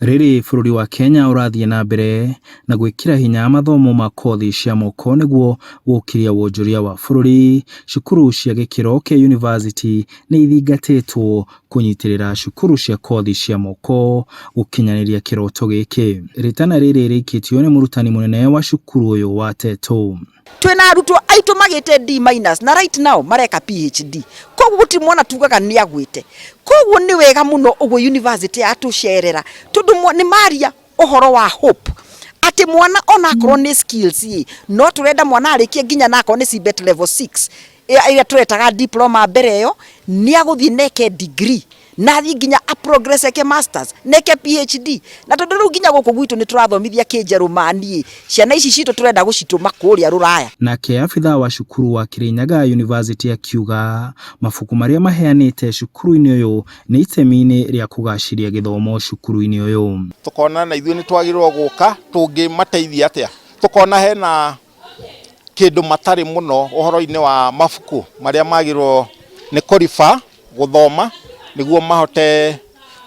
Rĩrĩ bũrũri wa Kenya ũrathiĩ na mbere na gwĩkĩra hinya mathomo ma kothi cia moko nĩguo gũkĩria wonjoria wa bũrũri. Cukuru cia gĩkĩro kĩa university nĩ ithingatĩtwo kũnyitĩrĩra cukuru cia kothi cia moko gũkinyanĩria kĩroto gĩkĩ. Rĩtana rĩrĩ rĩikĩtio nĩ mũrutani mũnene wa cukuru ũyũ wa Teto. Twina arutwo aitũ magĩte D- na right now mareka PhD. Koguo gũtirĩ mwana tugaga nĩ agwĩte. Koguo nĩ wega mũno ũguo university yatũcerera tondũ nĩ maria ũhoro wa hope. Atĩ mwana onakorwo nĩ skills no tũrenda mwana arĩkie nginya nakorwo nĩ CBET level 6 ĩrĩa tũretaga diploma mbere ĩyo nĩ agũthiĩ neke degree na thiĩ nginya a progress eke masters neke PhD na tondũ rĩu nginya gũkũ gwitũ nĩ tũrathomithia kĩnjerũmani ciana ici citũ tũrenda gũcitũma kũrĩa rũraya. Nake abitha wa cukuru wa Kirinyaga University akiuga mabuku marĩa maheanĩte cukuru-inĩ ũyũ nĩ itemi-inĩ rĩa kũgacĩria gĩthomo cukuru-inĩ ũyũ. Tukona na ithuĩ nĩ twagĩrĩirwo gũka tũngĩmateithia atĩa. Tukona hena kĩndũ matarĩ mũno ũhoro-inĩ wa mabuku marĩa magĩrĩirwo nĩ kũriba gũthoma nĩguo mahote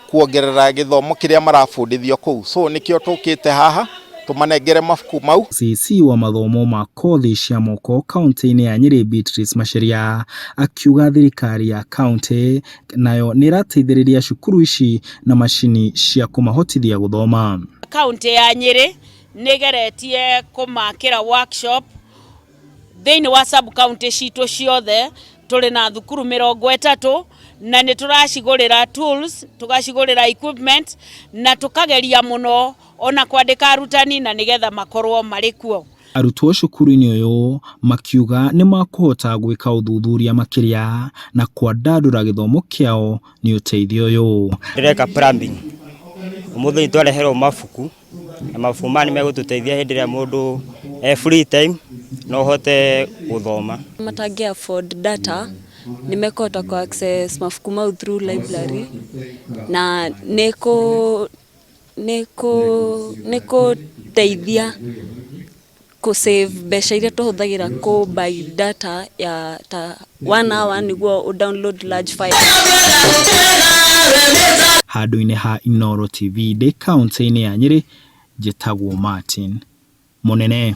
kuongerera gĩthomo kĩrĩa marabundithio kũu. So nĩkĩo tũkĩte haha tũmanengere mabuku mau. CC wa mathomo ma kothi cia moko kaunti-inĩ ya Nyeri Beatrice Macharia akiuga thirikari ya kaunti nayo nĩ ĩrateithĩrĩria cukuru ici na macini cia kũmahotithia gũthoma. Kaunti ya Nyeri nĩgeretie kũmakĩra workshop thĩinĩ wa sub county citũ ciothe. Tũrĩ na thukuru 30 na nĩ tũracigũrĩra tools, tũgacigũrĩra equipment na tũkageria mũno ona kwandĩka arutani na nĩgetha makorwo marĩ kuo. Arutwo cukuru-inĩ ũyũ makiuga nĩ makũhota gwĩka ũthuthuria makĩria na kwandandũra gĩthomo kĩao nĩ ũteithio ũyũ. Ndĩreka plumbing. Ũmũthĩ nĩtwareherwo mabuku na mabuku maya nĩ megũtũteithia hĩndĩ ĩrĩa mũndũ free time no hote gũthoma. Matangĩ afford data nĩ mekũhota ku access mabuku mau through library na nĩkũ teithia ku save mbeca iria tũhũthagĩra ku buy data ya ta 1 hour nĩguo download large file. Handũ-inĩ ha Inooro TV ndĩ kaunti-inĩ ya Nyeri njĩtagwo Martin Mũnene.